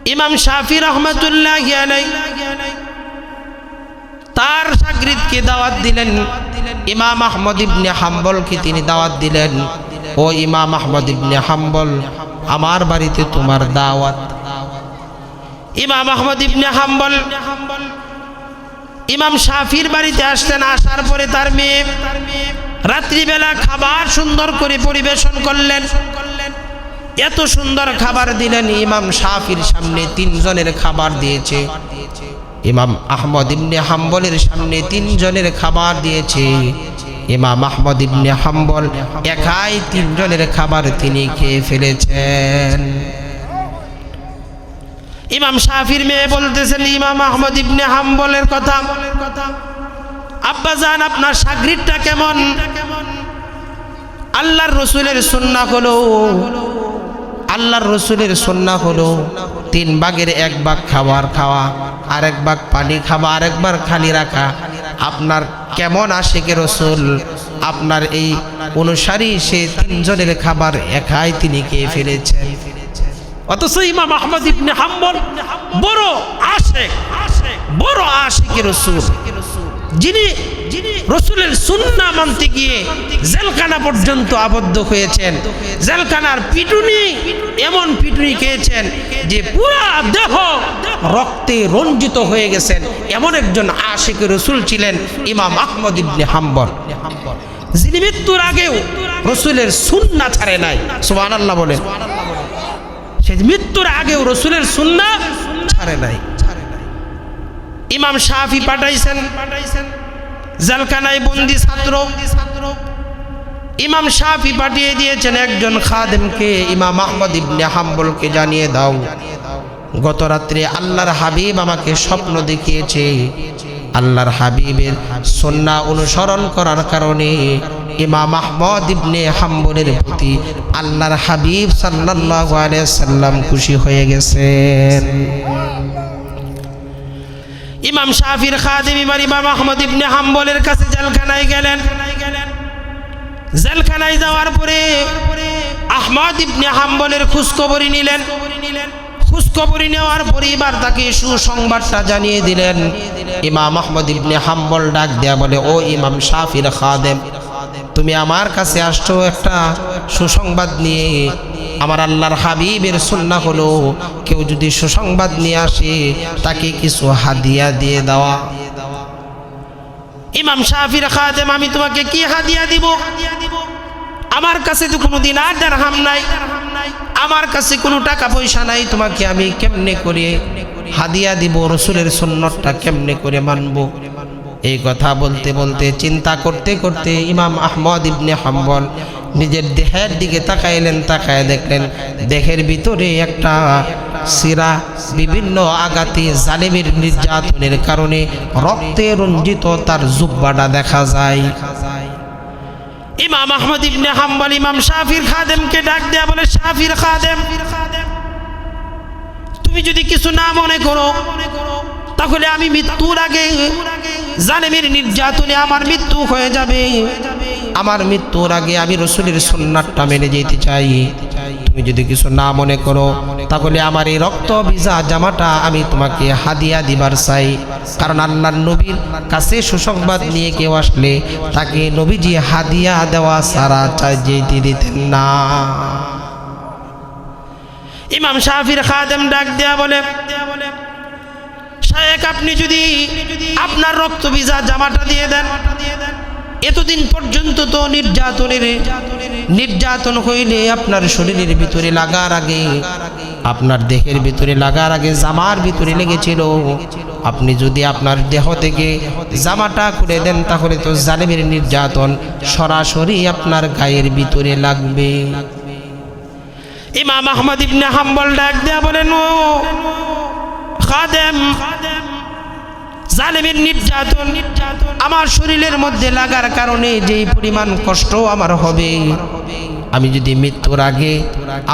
ইমাম শাফি রহমাতুল্লাহি আলাইহি তার শাগরিদকে দাওয়াত দিলেন। ইমাম আহমদ ইবনে হাম্বলকে তিনি দাওয়াত দিলেন, ও ইমাম আহমদ ইবনে হাম্বল, আমার বাড়িতে তোমার দাওয়াত। ইমাম আহমদ ইবনে হাম্বল ইমাম শাফির বাড়িতে আসলেন। আসার পরে তার মেয়ে রাত্রিবেলা খাবার সুন্দর করে পরিবেশন করলেন। এত সুন্দর খাবার দিলেন, ইমাম শাফির সামনে 3 জনের খাবার দিয়েছে। ইমাম আহমদ ইবনে হাম্বলের সামনে 3 জনের খাবার দিয়েছে। ইমাম আহমদ ইবনে হাম্বল একাই 3 জনের খাবার তিনি খেয়ে ফেলেছেন। ইমাম শাফির মেয়ে বলতেছেন ইমাম আহমদ ইবনে হাম্বলের কথা, আব্বাজান আপনার শাগরিদটা কেমন? আল্লাহর রসুলের সুন্নাহ হলো, আল্লাহর রসুলের সুন্নাহ হলো 3 ভাগের 1 ভাগ খাবার খাওয়া, আর 1 ভাগ পানি খাওয়া, আর 1 ভাগ খালি রাখা। আপনার কেমন আশিকে রসুল, আপনার এই অনুসারী সে 3 জনের খাবার একাই তিনি খেয়ে ফেলেছেন। অথচ ইমাম আহমদ ইবনে হাম্বল বড় আশিক, বড় আশিকে রসুল, যিনি রসুলের সুন্নাহ মানতে গিয়ে জেলখানা পর্যন্ত আবদ্ধ হয়েছেন। জেলখানার পিটুনি, এমন পিটুনি খেয়েছেন যে পুরা দেহ রক্তে রঞ্জিত হয়ে গেছেন। এমন একজন আশিকে রসুল ছিলেন ইমাম আহমদ ইবনে হাম্বল, যিনি মৃত্যুর আগেও রসুলের সুন্নাহ ছাড়ে নাই। সুবহানাল্লাহ বলেন। সে মৃত্যুর আগেও রসুলের সুন্নাহ ছাড়ে নাই। ইমাম শাফি পাঠাইছেন জেলখানায় বন্দি ছাত্র। ইমাম শাফি পাঠিয়ে দিয়েছেন একজন খাদেমকে, ইমাম আহমদ ইবনে হাম্বলকে জানিয়ে দাও, গত রাত্রে আল্লাহর হাবিব আমাকে স্বপ্ন দেখিয়েছে। আল্লাহর হাবিবের সুন্নাহ অনুসরণ করার কারণে ইমাম আহমদ ইবনে হাম্বলের প্রতি আল্লাহর হাবিব সাল্লাল্লাহু আলাইহি সাল্লাম খুশি হয়ে গেছেন। ইমাম শাফির খাদেম ইমাম আহমদ ইবনে হাম্বলের কাছে জেলখানায় গেলেন। জেলখানায় যাওয়ার পরে আহমদ ইবনে হাম্বলের খোঁজখবরি নিলেন। খোঁজখবরি নেওয়ার পরে এবার তাকে সুসংবাদটা জানিয়ে দিলেন। ইমাম আহমদ ইবনে হাম্বল ডাক দেয়া বলে, ও ইমাম শাফির খাদেম, তুমি আমার কাছে আসছো একটা সুসংবাদ নিয়ে। আমার আল্লাহর হাবিবের সুন্নাহ হলো কেউ যদি সুসংবাদ নিয়ে আসে তাকে কিছু হাদিয়া দিয়ে দেওয়া। ইমাম শাফির খাদেম, আমি তোমাকে কি হাদিয়া দিব? আমার কাছে তো কোনো দিনার দিরহাম নাই, আমার কাছে কোনো টাকা পয়সা নাই, তোমাকে আমি কেমনে করে হাদিয়া দিব? রসুলের সুন্নতটা কেমনে করে মানব? এই কথা বলতে বলতে চিন্তা করতে করতে ইমাম আহমদ ইবনে হাম্বল নিজের দেহের দিকে তাকাইলেন। তাকায় দেখলেন দেহের ভিতরে একটা সিরা, বিভিন্ন আঘাতে জালিমের নির্যাতনের কারণে রক্তে রঞ্জিত তার জুব্বাটা দেখা যায়। ইমাম আহমদ ইবনে হাম্বল ইমাম শাফির খাদেমকে ডাক দেয়া বলে, শাফির খাদেম, তুমি যদি কিছু না মনে করো তাহলে আমি মৃত্যুর আগে জালিমের নির্যাতনে আমার মৃত্যু হয়ে যাবে। আমার মৃত্যুর আগে আমি রসুলের সুন্নাতটা মেনে যেতে চাই। তুমি যদি কিছু না মনে করো তাহলে আমার এই রক্ত ভিজা জামাটা আমি তোমাকে হাদিয়া দিবার চাই। কারণ আল্লাহর নবীর কাছে সুসংবাদ নিয়ে কেউ আসলে তাকে নবীজি হাদিয়া দেওয়া ছাড়া যেতে দিতেন না। ইমাম শাফির খাদেম ডাক দেয়া বলে, শায়েখ, আপনি যদি আপনার রক্ত ভিজা জামাটা দিয়ে দেন, এতদিন পর্যন্ত তো নির্যাতন হইলে আপনার শরীরের ভিতরে লাগার আগে, আপনার দেহের ভিতরে লাগার আগে জামার ভিতরে লেগেছিল। আপনি যদি আপনার দেহ থেকে জামাটা খুলে দেন তাহলে তো জালিমের নির্যাতন সরাসরি আপনার গায়ের ভিতরে লাগবে। ইমাম আহমদ ইবনে হাম্বল ডাক দেয়া বলেন, ও খাদেম, জালিমের নির্যাতন আমার শরীরের মধ্যে লাগার কারণে যেই পরিমাণ কষ্ট আমার হবে, আমি যদি মৃত্যুর আগে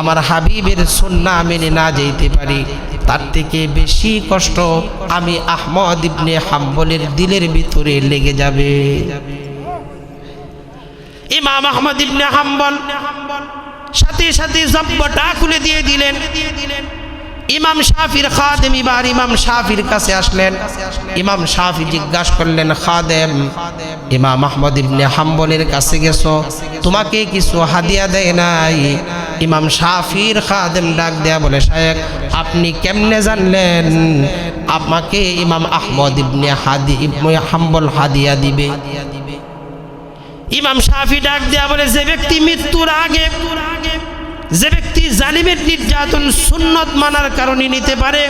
আমার হাবিবের সুন্নাহ মেনে না যেতে পারি, তার থেকে বেশি কষ্ট আমি আহমদ ইবনে হাম্বলের দিলের ভিতরে লেগে যাবে। ইমাম আহমদ ইবনে হাম্বল সাথে সাথে জব্বটা খুলে দিয়ে দিলেন। ইমাম শাফির খাদেম এবার ইমাম শাফির কাছে আসলেন। ইমাম শাফি জিজ্ঞাসা করলেন, খাদেম, ইমাম আহমদ ইবনে হাম্বলের কাছে গেছো, তোমাকে কিছু হাদিয়া দেয় নাই? ইমাম শাফির খাদেম ডাক দেয়া বলে, শায়েখ আপনি কেমনে জানলেন আমাকে ইমাম আহমদ ইবনে হাম্বল হাদিয়া দিবে? ইমাম শাফি ডাক দেয়া বলে, যে ব্যক্তি মৃত্যুর আগে, যে ব্যক্তি জালিমের নির্যাতন সুন্নত মানার কারণে নিতে পারে,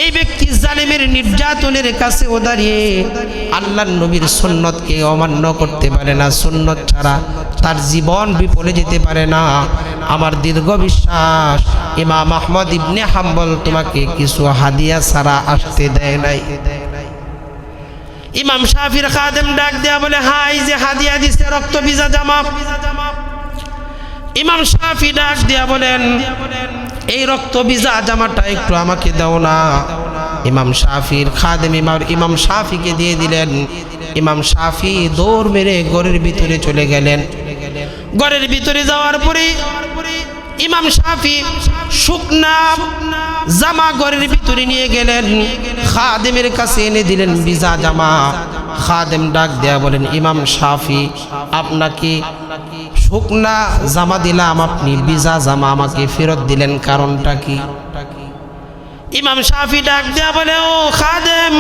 এই ব্যক্তি জালিমের নির্যাতনের কাছেও দাঁড়িয়ে আল্লাহর নবীর সুন্নতকে অমান্য করতে পারে না। সুন্নত ছাড়া তার জীবন বিফলে যেতে পারে না। আমার দীর্ঘ বিশ্বাস ইমাম আহমদ ইবনে হাম্বল তোমাকে কিছু হাদিয়া ছাড়া আসতে দেয় নাই। ইমাম শাফির খাদেম ডাক দেয়া বলে, হাই যে হাদিয়া দিছে রক্ত ভিজা জামা। ইমাম শাফি ডাক দিয়া বলেন, এই রক্ত ভিজা জামাটা একটু আমাকে দাও না। ইমাম শাফির খাদেম ইমাম শাফিকে দিয়ে দিলেন। ইমাম শাফি দৌড় মেরে ঘরের ভিতরে চলে গেলেন। ঘরের ভিতরে যাওয়ার পরে ইমাম শাফি শুকনা জামা ঘরের ভিতরে নিয়ে গেলেন, খাদেমের কাছে এনে দিলেন ভিজা জামা। খাদেম ডাক দেয়া বলেন, ইমাম শাফি আপনাকে শুকনা জামা দিলাম, আপনি ভিজা জামা আমাকে ফেরত দিলেন, কারণটা কি? ইমাম শাফি ডাক দেয়া বলে, ও খাদেম,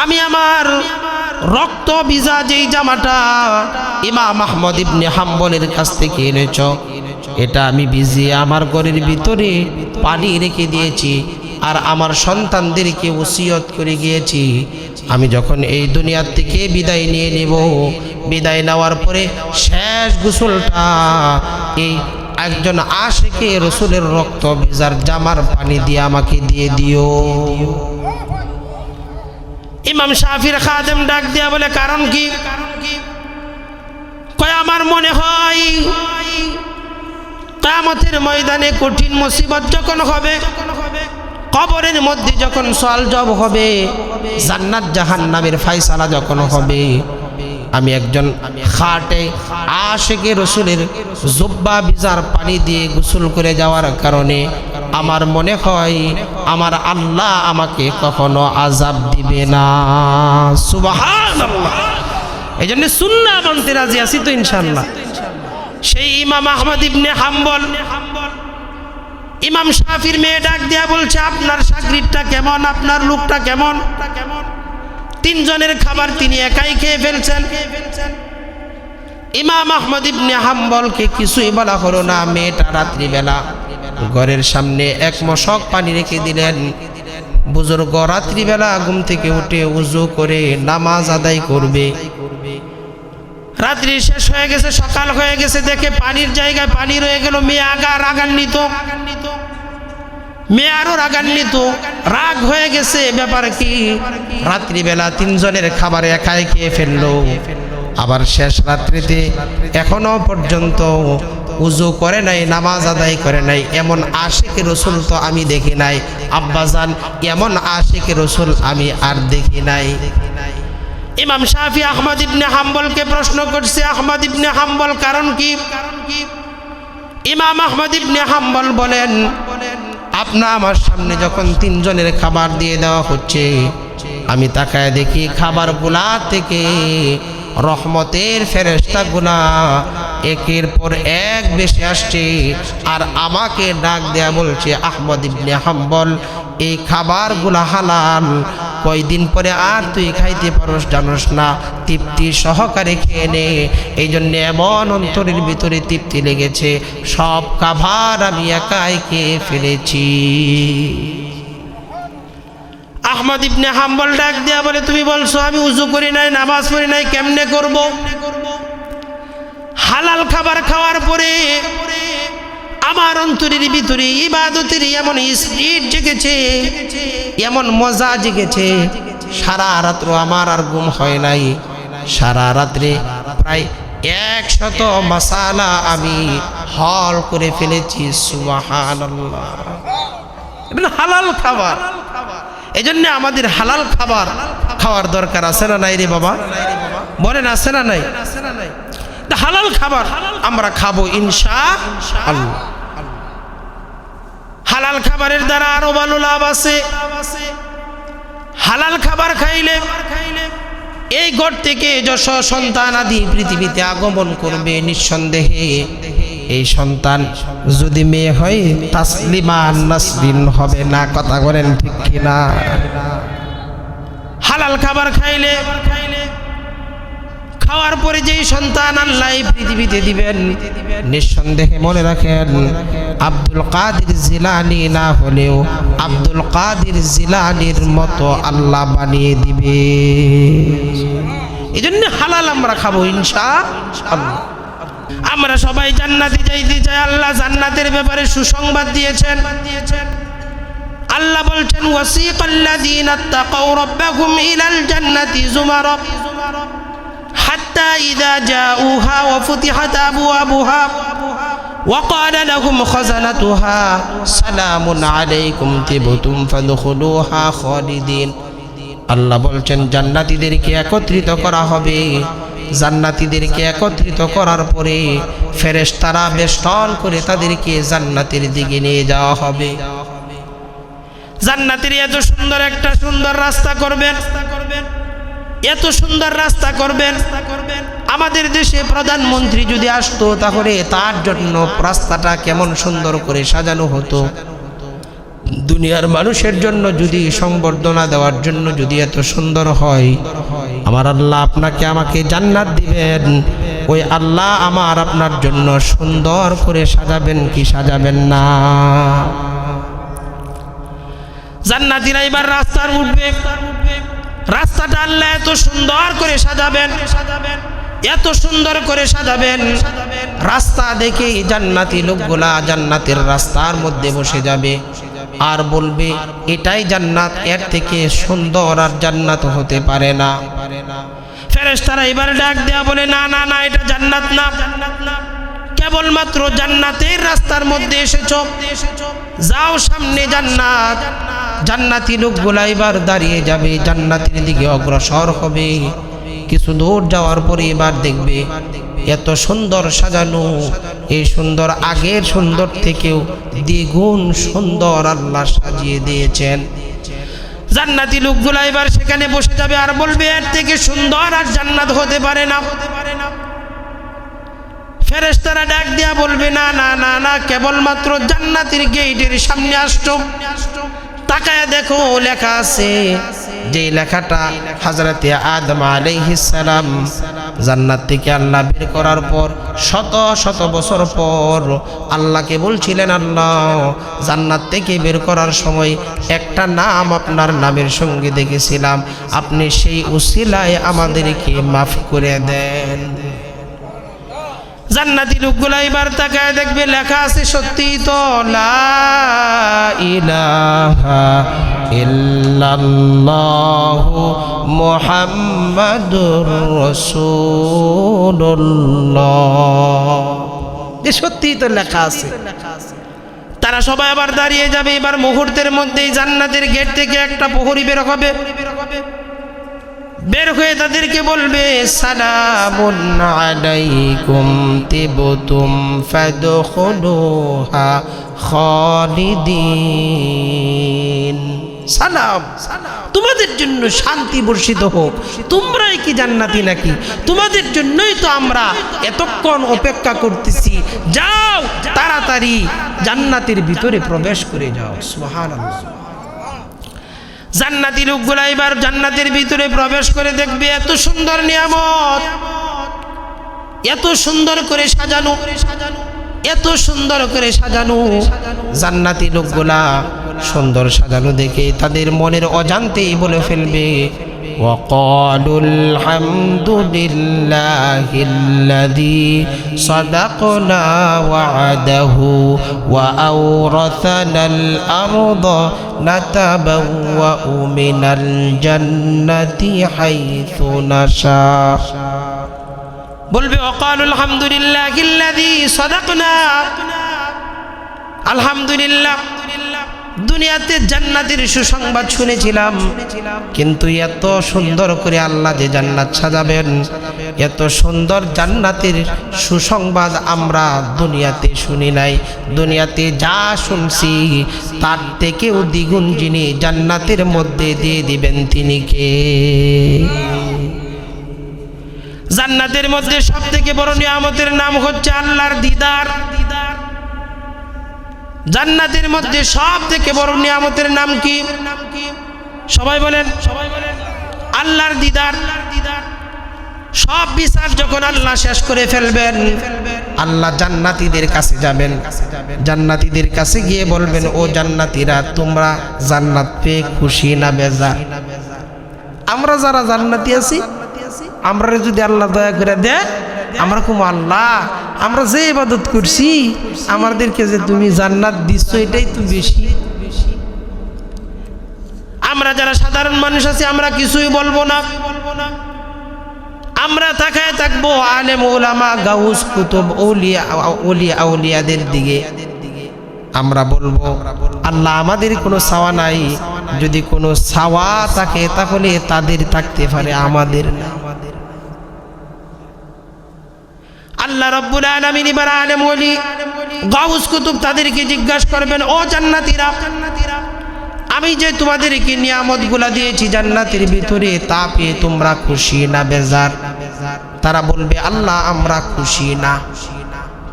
আমি আমার রক্ত ভিজা যেই জামাটা ইমাম আহমদ ইবনে হাম্বলের কাছ থেকে এনেছ, এটা আমি ভিজিয়ে আমার ঘরের ভিতরে পানি রেখে দিয়েছি আর আমার সন্তানদেরকে ওসিয়ত করে গিয়েছি, আমি যখন এই দুনিয়ার থেকে বিদায় নিয়ে নেব, বিদায় নেওয়ার পরে শেষ গোসলটা এই একজন আশিকে রসুলের রক্ত ভিজার জামার পানি দিয়ে আমাকে দিয়ে দিও। ইমাম শাফির খাদেম ডাক দিয়া বলে, কারণ কি? কয় আমার মনে হয় কিয়ামতের ময়দানে কঠিন মুসিবত যখন হবে, কবরের মধ্যে যখন সওয়াল জবাব হবে, জান্নাত জাহান্নামের ফয়সালা যখন হবে, আমি একজন খাটে আশিকে রসুলের জুব্বা ভিজার পানি দিয়ে গোসল করে যাওয়ার কারণে আমার মনে হয় আমার আল্লাহ আমাকে কখনো আযাব দিবে না। সুবহানাল্লাহ। এই জন্য সুন্নাহ মানতে রাজি আছি তো ইনশাআল্লাহ। সেই ইমাম আহমদ ইবনে হাম্বল ইমাম শাফির মেয়ে ডাক দেয়া বলছে, আপনার শাগরিদটা কেমন, আপনার লোকটা কেমন? তিনজনের খাবার তিনি একাই খেয়ে ফেলছেন। ইমাম আহমদ ইবনে হাম্বলকে কিছুই বলা হলো না। মেয়েটা রাত্রিবেলা ঘরের সামনে এক মশক পানি রেখে দিলেন। বুজুর্গ রাত্রিবেলা ঘুম থেকে উঠে উযু করে নামাজ আদায় করবে। রাত্রি শেষ হয়ে গেছে, সকাল হয়ে গেছে, দেখে পানির জায়গায় পানি রয়ে গেল। মেয়ে রাগান্বিত, মেয়ে আরো রাগান্বিত, রাগ হয়ে গেছে। ব্যাপার কি? রাত্রিবেলা তিনজনের খাবার একাই খেয়ে ফেললো। আবার শেষ রাত্রিতে এখনো পর্যন্ত উযু করে নাই, নামাজ আদায় করে নাই। এমন আশিকে রসুল তো আমি দেখি নাই আব্বাজান, এমন আশিকে রসুল আমি আর দেখি নাই। ইমাম শাফি আহমদ ইবনে হাম্বলকে প্রশ্ন করছে, আহমদ ইবনে হাম্বল কারণ কি? ইমাম আহমদ ইবনে হাম্বল বলেন, আপনার আমার সামনে যখন তিনজনের খাবার দিয়ে দেওয়া হচ্ছে, আমি তাকায় দেখি খাবারগুলা থেকে রহমতের ফেরেশতাগুলা একের পর এক বেশি আসছে। আর আমাকে ডাক দেয়া বলছে, আহমদ ইবনে হাম্বল এই খাবারগুলা হালাল, কয়দিন পরে আর তুই খাইতে পারস জানোস না, তৃপ্তি সহকারে খেয়ে নে। এই জন্য এমন অন্তরের ভিতরে তৃপ্তি লেগেছে, সব খাবার আমি একাই খেয়ে ফেলেছি। আহমদ ইবনে হাম্বল ডাক দেয়া বলে, তুমি বলছো আমি উযু করি নাই, নামাজ পড়ি নাই, কেমনে করব? হালাল খাবার খাওয়ার পরে আমার অন্তরের ভিতরে ইবাদতের এমন স্পিরিট জেগেছে, এমন মজা জেগেছে, সারা রাত্র আমার আর ঘুম হয় নাই। সারা রাত্রে প্রায় 100 মাসালা আমি হল করে ফেলেছি। সুবহানাল্লাহ। এটা হালাল খাবার। এই জন্য আমাদের হালাল খাবার খাওয়ার দরকার আছে না নাই রে বাবা? বলেন আছে না নাই? হালাল খাবার আমরা খাবো ইনশাআল্লাহ। হালাল হালাল খাবারের দ্বারা আরো ভালো লাভ আছে। হালাল খাবার খাইলে এই ঘর থেকে যশ সন্তান আদি পৃথিবীতে আগমন করবে, নিঃসন্দেহে এই সন্তান যদি মেয়ে হয় তাসলিমা নাসরিন হবে না। কথা বলেন ঠিক কিনা? হালাল খাবার খাইলে খাওয়ার পরে যেই সন্তান আল্লাহ পৃথিবীতে দিবেন, নিঃসন্দেহে মনে রাখেন আব্দুল কাদের জিলানী না হলেও আব্দুল কাদের জিলানীর মতো আল্লাহ বানিয়ে দিবে। এই জন্য হালাল আমরা খাবো ইনশাআল্লাহ। আমরা সবাই জান্নাতে যাইতে চাই। আল্লাহ জান্নাতের ব্যাপারে সুসংবাদ দিয়েছেন। আল্লাহ বলছেন ওয়াসিকাল্লাযীনা তাকাউ রাব্বাহুম ইলাল জান্নাতি যুমারা হাত্তা ইযা জাউহা ওয়া ফুতিহাত আবওয়াবুহা ওয়া ক্বালা লাহুম খাযানাতুহা সালামুন আলাইকুম তিবতুম ফাদখুলুহা খালিদিন। আল্লাহ বলছেন জান্নাতীদেরকে একত্রিত করা হবে। জান্নাতীদেরকে একত্রিত করার পরে ফেরেশতারা বেষ্টন করে তাদেরকে জান্নাতের দিকে নিয়ে যাওয়া হবে। জান্নাতের এত সুন্দর একটা সুন্দর রাস্তা করবেন, এত সুন্দর রাস্তা করবেন। আমাদের দেশে প্রধানমন্ত্রী যদি আসতো তাহলে তার জন্য রাস্তাটা কেমন সুন্দর করে সাজানো হতো। দুনিয়ার মানুষের জন্য যদি সংবর্ধনা দেওয়ার জন্য যদি এত সুন্দর হয়, আমার আল্লাহ আপনাকে আমাকে জান্নাত দিবেন। ওই আল্লাহ আমার আপনার জন্য সুন্দর করে সাজাবেন কি সাজাবেন না? জান্নাতীরা এবার রাস্তার উঠবে, রাস্তাটা আল্লাহ এত সুন্দর করে সাজাবেন, এত সুন্দর করে সাজাবেন। রাস্তা দেখেই জান্নাতি লোকগুলা জান্নাতের রাস্তার মধ্যে বসে যাবে আর বলবে এটাই জান্নাত, এর থেকে সুন্দর আর জান্নাত হতে পারে না। ফেরেশতারা এবার ডাক দেয়া বলে না না না, এটা জান্নাত না, কেবলমাত্র জান্নাতের রাস্তার মধ্যে এসেছো, যাও সামনে জান্নাত। জান্নাতি লোকগুলা এবার দাঁড়িয়ে যাবে, জান্নাতের দিকে অগ্রসর হবে। কিছু দূর যাওয়ার পরে এবার দেখবে এত সুন্দর সাজানো, এই সুন্দর আগের সুন্দর থেকেও দ্বিগুণ সুন্দর আল্লাহ সাজিয়ে দিয়েছেন। জান্নাতি লোকগুলা এবার সেখানে বসে যাবে আর বলবে এর থেকে সুন্দর আর জান্নাত হতে পারে না। ফেরেশতারা ডাক দিয়া বলবে না না না না, কেবলমাত্র জান্নাতের গেটের সামনে আসছো, তাকায়া দেখো লেখা আছে, যে লেখাটা হযরতে আদম আলাইহিস সালাম জান্নাত থেকে আল্লাহ বের করার পর শত শত বছর পর আল্লাহকে বলছিলেন, আল্লাহ জান্নাত থেকে বের করার সময় একটা নাম আপনার নামের সঙ্গে দেখেছিলাম, আপনি সেই উসিলায় আমাদেরকে মাফ করে দেন। জান্নাতি লোকগুলা এবার তাকায় দেখবে লেখা আছে সত্যি তো, লা ইলাহা ইল্লাল্লাহু মুহাম্মাদুর রাসূলুল্লাহ, যে সত্যি তো লেখা আছে। তারা সবাই আবার দাঁড়িয়ে যাবে। এবার মুহূর্তের মধ্যেই জান্নাতের গেট থেকে একটা প্রহরী বের হবে, বের হয়ে তাদেরকে বলবে সালামুন আলাইকুম তিবতুম ফাদখুলুহা খালিদিন। সালাম, তোমাদের জন্য শান্তি বর্ষিত হোক, তোমরাই কি জান্নাতি নাকি? তোমাদের জন্যই তো আমরা এতক্ষণ অপেক্ষা করতেছি, যাও তাড়াতাড়ি জান্নাতের ভিতরে প্রবেশ করে যাও। সুবহানাল্লাহ। জান্নাতি লোকগুলা এবার জান্নাতের ভিতরে প্রবেশ করে দেখবে এত সুন্দর নিয়ামত, এত সুন্দর করে সাজানো, এত সুন্দর করে সাজানো। জান্নাতি লোকগুলা সুন্দর সাজানো দেখে তাদের মনের অজান্তেই বলে ফেলবে وقالوا الحمد لله الذي صدقنا وعده وأورثنا الأرض نتبوأ من الجنة حيث نشاء। বলবে وقالوا الحمد لله الذي صدقنا, আলহামদুলিল্লাহ দুনিয়াতে জান্নাতের সুসংবাদ শুনেছিলাম, কিন্তু এত সুন্দর করে আল্লাহ যে জান্নাত সাজাবেন, এত সুন্দর জান্নাতের সুসংবাদ আমরা দুনিয়াতে শুনি নাই। দুনিয়াতে যা শুনছি তার থেকেও দ্বিগুণ যিনি জান্নাতের মধ্যে দিয়ে দিবেন তিনি কে? জান্নাতের মধ্যে সবথেকে বড় নিয়ামতের নাম হচ্ছে আল্লাহর দিদার। জান্নাতের মধ্যে সবথেকে বড় নিয়ামতের নাম কি? সবাই বলেন, আল্লাহর দিদার। সব বিচার যখন আল্লাহ শেষ করে ফেলবেন, আল্লাহ জান্নাতীদের কাছে যাবেন, জান্নাতীদের কাছে গিয়ে বলবেন, ও জান্নাতীরা, তোমরা জান্নাত পেয়ে খুশি না বেজার? আমরা যারা জান্নাতি আছি, আমরা যদি আল্লাহ দয়া করে দেয়, আমরা কুম আল্লাহ, আমরা যে ইবাদত করছি আমাদেরকে যে তুমি জান্নাত দিচ্ছ এটাই তো বেশি। আমরা যারা সাধারণ মানুষ আছি আমরা কিছুই বলবো না, আমরা তাকায় থাকবো আলেম ওলামা গাউস কুতুব আউলিয়া আউলিয়াদের দিকে। আমরা বলবো, আল্লাহ আমাদের কোনো চাওয়া নাই, যদি কোনো চাওয়া থাকে তাহলে তাদের থাকতে পারে, আমাদের না। আল্লাহ রাব্বুল আলামিন এবার আলেম ওলি গাউস কুতুব তাদেরকে জিজ্ঞাসা করবেন, ও জান্নাতীরা, আমি যে তোমাদেরকে নিয়ামতগুলা দিয়েছি জান্নাতের ভিতরে, তা পেয়ে তোমরা খুশি না বেজার? তারা বলবে, আল্লাহ আমরা খুশি না।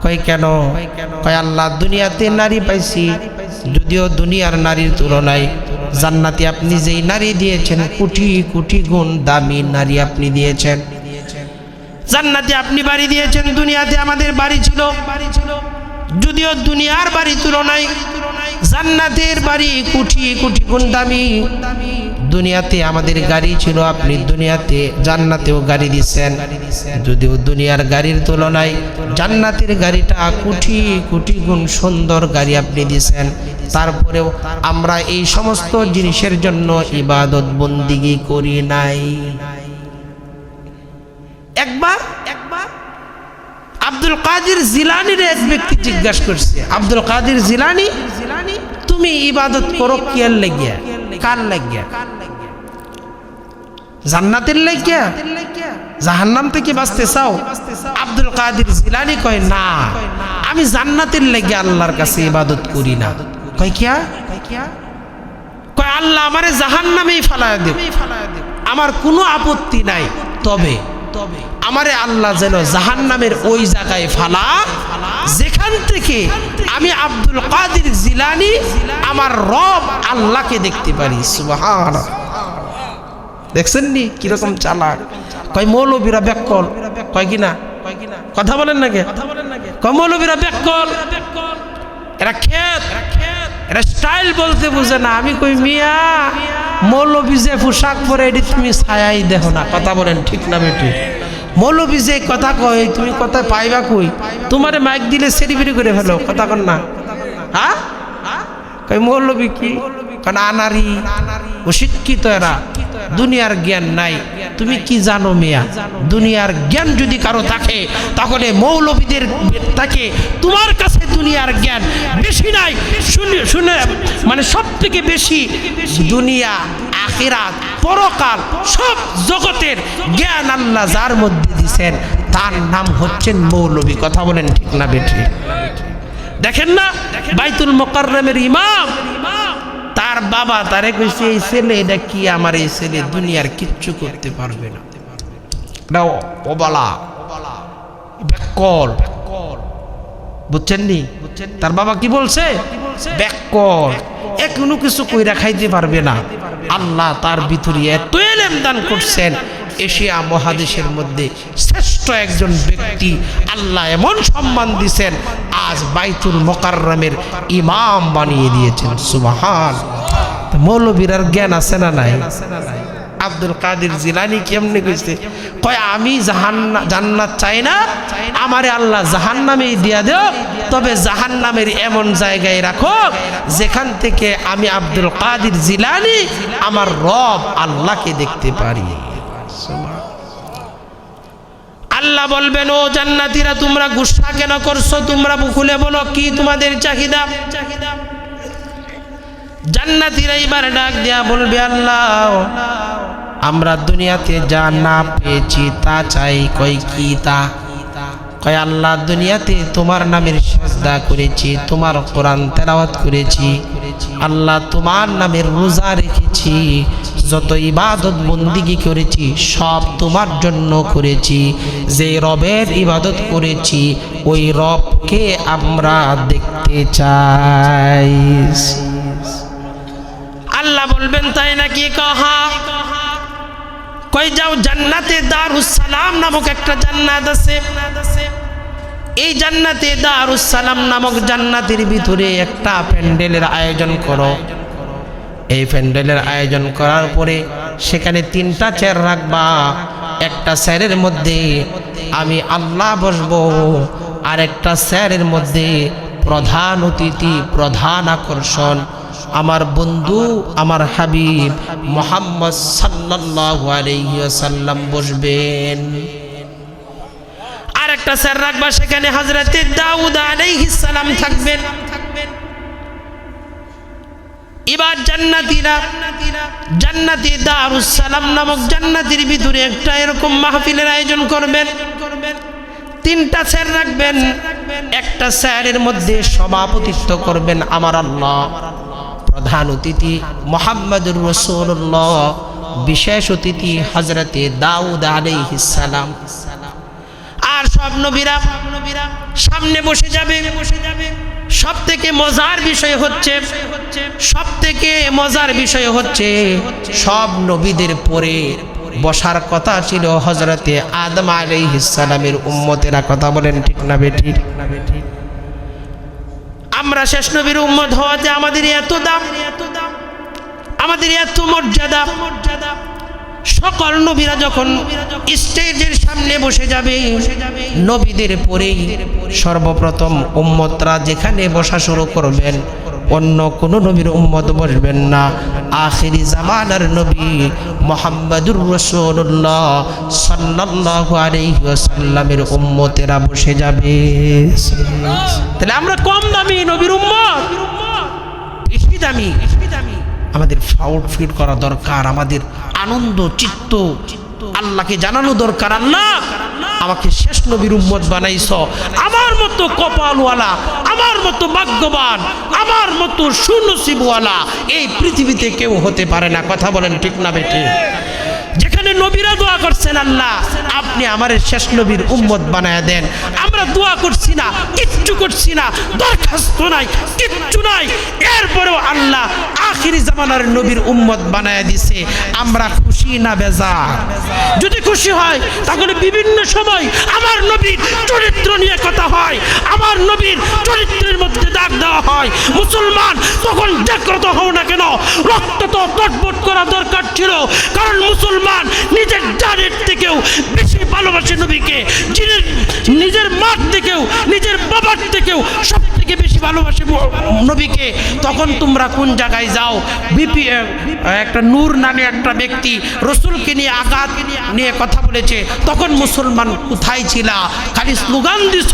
কয় কেন? কয় আল্লাহ দুনিয়াতে নারী পাইছি, যদিও দুনিয়ার নারীর তুলনায় জান্নাতে আপনি যেই নারী দিয়েছেন কোটি কোটি গুণ দামি নারী আপনি দিয়েছেন। জান্নাতে আপনি বাড়ি দিয়েছেন, দুনিয়াতে আমাদের বাড়ি ছিল, যদিও দুনিয়ার বাড়ি তুলনায় জান্নাতের বাড়ি কোটি কোটি গুণ দামি। দুনিয়াতে আমাদের গাড়ি ছিল, আপনি দুনিয়াতে জান্নাতেও গাড়ি দিচ্ছেন, যদিও দুনিয়ার গাড়ির তুলনায় জান্নাতের গাড়িটা কোটি কোটি গুণ সুন্দর গাড়ি আপনি দিচ্ছেন। তারপরেও আমরা এই সমস্ত জিনিসের জন্য ইবাদত বন্দিগি করি নাই। একবার আব্দুল কাদের জিলানির এক ব্যক্তি জিজ্ঞাসা করছে, আব্দুল কাদের জিলানি, তুমি ইবাদত করো কিয়ার লাগিয়া? কার লাগিয়া? জান্নাতের লাগিয়া? জাহান্নাম থেকে বাঁচতে চাও? আব্দুল কাদের জিলানি কয়, না, আমি জান্নাতের লাগিয়া আল্লাহর কাছে ইবাদত করি না। কয় কিয়া? কয় আল্লাহ আমারে জাহান্নামেই ফালায়া দেব, আমার কোনো আপত্তি নাই, তবে আমারে আল্লাহ যেন জাহান্নামের ওই জায়গায় ফালা যেখান থেকে আমি আব্দুল কাদের জিলানি আমার রব আল্লাহকে দেখতে পারি। সুবহানাল্লাহ। দেখছেন নি কিরকম চালাক? কয় মৌলবীরা ব্যাককল। কয় কিনা? কথা বলেন না কে? কয় মৌলবীরা ব্যাককল, এরা খেত, এরা স্টাইল বলতে বুঝে না। আমি কই মিয়া, মৌলবী যে পোশাক পরে এটি তুমি ছায়াই দেখো না। কথা বলেন ঠিক না বেটি? মৌলবী যে কথা কয় তুমি কথা পাইবা কই? তোমারে মাইক দিলে সেরিবিরি করে ফেলো। কথা কন না? হ্যাঁ, কই মৌলবী কি? কারণ আনারি অশিক্ষিত, এরা দুনিয়ার জ্ঞান নাই। তুমি কি জানো মিয়া? দুনিয়ার জ্ঞান যদি কারো থাকে তাহলে মৌলবীদের থাকে। তোমার কাছে দুনিয়ার জ্ঞান বেশি নাই, শুনে মানে সব থেকে বেশি দুনিয়া আখিরাত পরকাল সব জগতের জ্ঞান আল্লাহ যার মধ্যে দিয়েছেন তার নাম হচ্ছেন মৌলবী। কথা বলেন ঠিক না বেটি? দেখেন না বাইতুল মুকাররমের ইমাম, তার বাবা তারে কইছে, এই ছেলে এটা কি? আমার এই ছেলে দুনিয়ার কিচ্ছু করতে পারবে না, এটা ওবালা ব্যাককল। বুঝছেন নি? তার বাবা কি বলছে? ব্যাককল, এ কোনো কিছু কইরা খাইতে পারবে না। আল্লাহ তার ভিতরে এত ইলম দান করছেন, এশিয়া মহাদেশের মধ্যে শ্রেষ্ঠ একজন ব্যক্তি আল্লাহ এমন সম্মান দিয়েছেন, আজ বাইতুল মুকাররমের ইমাম বানিয়ে দিয়েছেন। সুবহানাল্লাহ। মৌলবীর জ্ঞান আছে না নাই? আব্দুল কাদের জিলানি কেমনে কইছে? কয় আমি জান্নাত চাই না, আমারে আল্লাহ জাহান্নামেই দিয়া দেও, তবে জাহান্নামের এমন জায়গায় রাখো যেখান থেকে আমি আব্দুল কাদের জিলানি আমার রব আল্লাহকে দেখতে পারি। আল্লাহ বলবেন, ও জান্নাতীরা তোমরা গুসা কেন করছো? তোমরা খুলে বলো কি তোমাদের চাহিদা? জান্নাতীরা এবার ডাক দিয়া বলবে, আল্লাহ আমরা দুনিয়াতে যা না পেয়েছি তা চাই। কই কি তা? কয় আল্লাহ দুনিয়াতে তোমার নামের সিজদা করেছি, তোমার কোরআন তেলাওয়াত করেছি, আল্লাহ তোমার নামের রোজা রেখেছি, যত ইবাদত বন্দিগি করেছি সব তোমার জন্য করেছি। যে রবের ইবাদত করেছি ওই রবকে আমরা দেখতে চাই। আল্লাহ বলবেন তাই নাকি? কহা কই যাও, জান্নাতে দারুস সালাম নামক একটা জান্নাত আছে। এই জান্নাতে দারুস সালাম নামক জান্নাতের ভিতরে একটা প্যান্ডেলের আয়োজন করো। এই প্যান্ডেলের আয়োজন করার পরে সেখানে 3টা চেয়ার রাখবা। একটা চেয়ারের মধ্যে আমি আল্লাহ বসবো, আর একটা চেয়ারের মধ্যে প্রধান অতিথি, প্রধান আকর্ষণ আমার বন্ধু, আমার হাবিব মুহাম্মদ সাল্লাল্লাহু আলাইহি ওয়াসাল্লাম বসবেন। আর একটা চেয়ার রাখবা, সেখানে হযরতে দাউদ আলাইহিস সালাম থাকবেন। এবার জান্নাতীরা জান্নাতি দারুস সালাম নামক জান্নাতের ভিতরে একটা এরকম মাহফিলের আয়োজন করবেন। 3টা চেয়ার রাখবেন। একটা চেয়ারের মধ্যে সভাপতিত্ব করবেন আমার আল্লাহ, প্রধান অতিথি মুহাম্মদুর রাসূলুল্লাহ, বিশেষ অতিথি হযরতে দাউদ আলাইহিস সালাম। আর সব নবীরা সামনে বসে যাবে। সবথেকে মজার বিষয় হচ্ছে সব নবীদের পরে বসার কথা ছিল হযরতে আদম আলাইহিস সালামের উম্মতেরা। কথা বলেন ঠিক না বেঠিক? আমরা শেষ নবীর উম্মত হওয়াতে আমাদের এত দাম, আমাদের এত মর্যাদা। সকল নবীরা যখন স্টেজের সামনে বসে যাবে, নবীদের পরেই সর্বপ্রথম উম্মতরা যেখানে বসা শুরু করবেন, অন্য কোন নবীর উম্মত বসবেন না। আখিরি জামানার নবী মুহাম্মদুর রাসূলুল্লাহ সাল্লাল্লাহু আলাইহি ওয়াসাল্লামের উম্মতেরা বসে যাবে। তাহলে আমরা কম দামি নবীর উম্মত, বেশি দামি। আমাদের ফাউট ফিট করা দরকার, আমাদের আনন্দ চিত্ত আল্লাহকে জানানো দরকার, আল্লাহ আমাকে শেষ নবীর উম্মত বানাইছো। আমার মতো কপালওয়ালা, আমার মতো ভাগ্যবান, আমার মতো সুনসিবওয়ালা এই পৃথিবীতে কেউ হতে পারে না। কথা বলেন ঠিক না বেঠিক? যেখানে নবীরা দোয়া করছেন, আল্লাহ আপনি আমার শেষ নবীর উম্মত বানায়া দেন। আমরা দোয়া করছি না, কিচ্ছু করছি না, দরখাস্ত নাই, কিচ্ছু নাই, এরপরেও আল্লাহ আখিরি জামানার নবীর উম্মত বানায়া দিছে। আমরা খুশি না বেজার? যদি খুশি হয় তাহলে বিভিন্ন সময় আমার নবীর চরিত্র নিয়ে কথা হয়, আমার নবীর চরিত্রের মধ্যে দাগ দেওয়া হয়। মুসলমান তখন জাগ্রত হও না কেন, রক্ত তো টটবট করা দরকার ছিল। কারণ মুসলমান নিজের জানের থেকেও বেশি ভালোবাসে নবীকে, নিজের মার থেকেও, নিজের বাবার থেকেও সব থেকে বেশি ভালোবাসে নবীকে। তখন তোমরা কোন জায়গায় যাও? একটা নূর নামে একটা ব্যক্তি রসুলকে নিয়ে আঘাত নিয়ে কথা বলেছে, তখন মুসলমান কোথায় ছিল? খালি স্লোগান দিছ,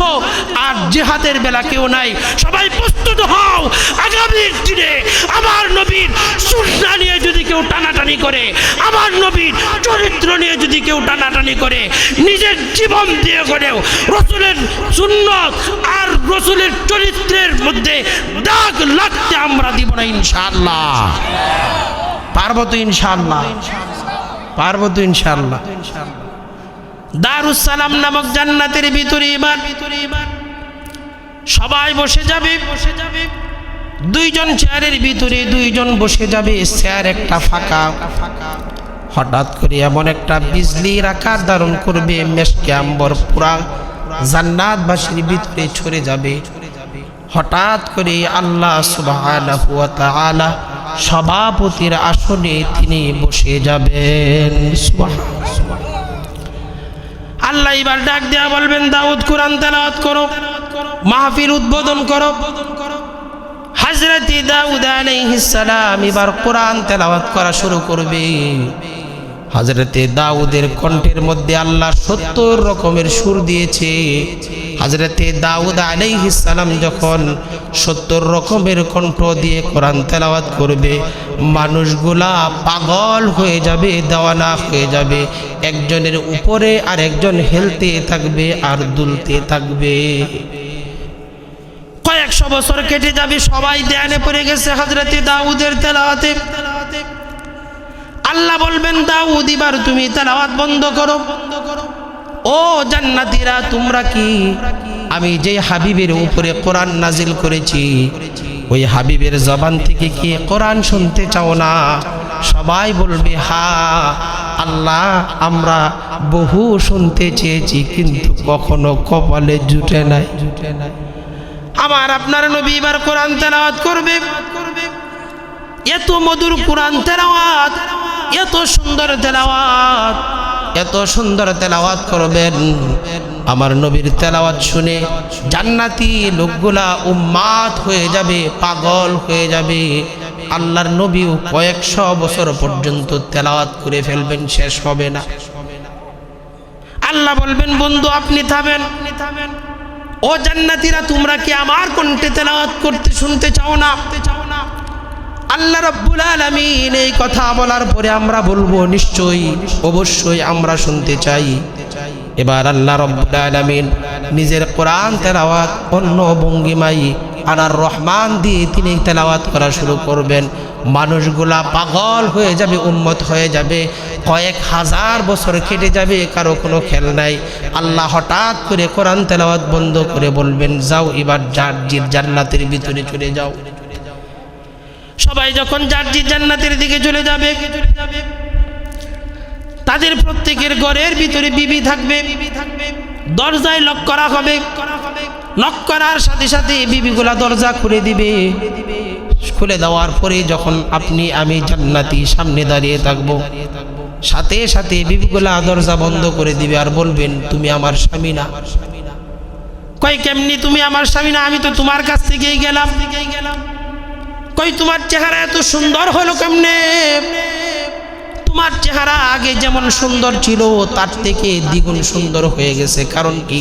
আর জিহাদের বেলা কেউ নাই। সবাই প্রস্তুত হও, আগামীর দিনে আমার নবীর সুন্নাহ নিয়ে যদি কেউ টানাটানি করে, আমার নবীর চরিত্র নিয়ে যদি কেউ টানাটানি করে, নিজের জীবন দিয়ে করেও রসুলের সুন্নাত আর রসুলের চরিত্রের মধ্যে দাগ লাগতে আমরা দিব না ইনশাআল্লাহ। পারবো তো ইনশাআল্লাহ? পারবো তো ইনশাআল্লাহ? দারুস সালাম নামক জান্নাতের ভিতরে এবার সবাই বসে যাবে। 2জন চেয়ারের ভিতরে 2জন বসে যাবে, চেয়ার একটা ফাঁকা। হঠাৎ করে এমন একটা বিজলির আকার ধারণ করবে, মেশকে আম্বর পুরা জান্নাতবাসীর ভিতরে ছড়ে যাবে। হঠাৎ করে আল্লাহ সুবহানাহু ওয়া তাআলা সভাপতির আসনে তিনি বসে যাবেন। আল্লাহ এবার ডাক দেয়া বলবেন, দাউদ কোরআন তেলাওয়াত করো, মাহফিল উদ্বোধন করো। হযরত দাউদ আলাইহিস সালাম এবার কোরআন তেলাওয়াত করা শুরু করবে। হযরতে দাউদের কণ্ঠের মধ্যে আল্লাহ 70 রকমের সুর দিয়েছে। হযরতে দাউদ আলাইহিস সালাম যখন 70 রকমের কণ্ঠ দিয়ে কোরআন তেলাওয়াত করবে, মানুষগুলা পাগল হয়ে যাবে, দেওয়ানা হয়ে যাবে। একজনের উপরে আর একজন হেলতে থাকবে আর দুলতে থাকবে। কয়েকশো বছর কেটে যাবে, সবাই ধ্যানে পড়ে গেছে হযরতে দাউদের তেলাওয়াতে। আল্লাহ বলবেন, দাউদ এবার তুমি তেলাওয়াত বন্ধ করো। ও জান্নাতীরা, তোমরা কি আমি যে হাবিবের উপরে কোরআন নাজিল করেছি ওই হাবিবের জবান থেকে কি কোরআন শুনতে চাও না? সবাই বলবে, হ্যাঁ আল্লাহ, আমরা বহু শুনতে চেয়েছি কিন্তু কখনো কপালে জুটে নাই। আমার আপনার নবী এবার কোরআন তেলাওয়াত করবে। এত মধুর কোরআন তেলাওয়াত, এত সুন্দর তেলাওয়াত, এত সুন্দর তেলাওয়াত করবেন। আমার নবীর তেলাওয়াত শুনে জান্নাতি লোকগুলা উম্মাদ হয়ে যাবে, পাগল হয়ে যাবে। আল্লাহর নবীও কয়েকশো বছর পর্যন্ত তেলাওয়াত করে ফেলবেন, শেষ হবে না। আল্লাহ বলবেন, বন্ধু আপনি থামেন। ও জান্নাতীরা, তোমরা কি আমার কণ্ঠে তেলাওয়াত করতে শুনতে চাও না? আল্লাহ রাব্বুল আলামিন এই কথা বলার পরে আমরা বলবো, নিশ্চয়ই, অবশ্যই আমরা শুনতে চাই। এবার আল্লাহ রাব্বুল আলামিন নিজের কোরআন তেলাওয়াত অন্য ভঙ্গিমায় আনার রহমান দিয়ে তিনি তেলাওয়াত করা শুরু করবেন। মানুষগুলা পাগল হয়ে যাবে, উম্মত হয়ে যাবে। কয়েক হাজার বছর কেটে যাবে, কারো কোনো খেল নাই। আল্লাহ হঠাৎ করে কোরআন তেলাওয়াত বন্ধ করে বলবেন, যাও এবার যার জির জান্নাতের ভিতরে চলে যাও। সবাই যখন যার জির জান্নাতের দিকে চলে যাবে, তাদের প্রত্যেকের ঘরের ভিতরে বিবি থাকবে। দরজায় লক করা হবে। লক করার সাথে সাথে বিবিগুলা দরজা খুলে দিবে। খুলে দেওয়ার পরে যখন আপনি আমি জান্নাতি সামনে দাঁড়িয়ে থাকবো, সাথে সাথে বিবিগুলা দরজা বন্ধ করে দিবে আর বলবেন, তুমি আমার স্বামী না। কই কেমনি তুমি আমার স্বামী না? আমি তো তোমার কাছ থেকেই গেলাম। কই তোমার চেহারা এত সুন্দর হলো কেমনে? তোমার চেহারা আগে যেমন সুন্দর ছিল তার থেকে দ্বিগুণ সুন্দর হয়ে গেছে। কারণ কি?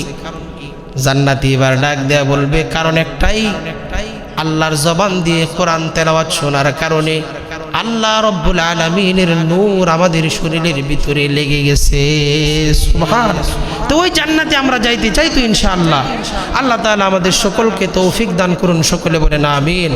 জান্নাতি এবার ডাক দেয়া বলবে, কারণ একটাই, আল্লাহর জবান দিয়ে কোরআন তেলাওয়াত শোনার কারণে আল্লাহ রাব্বুল আলামিনের নূর আমাদের শরীরের ভিতরে লেগে গেছে। সুবহানাল্লাহ। তো ওই জান্নাতে আমরা যাইতে চাই তো ইনশাআল্লাহ। আল্লাহ তাআলা আমাদের সকলকে তৌফিক দান করুন। সকলে বলেন আমিন।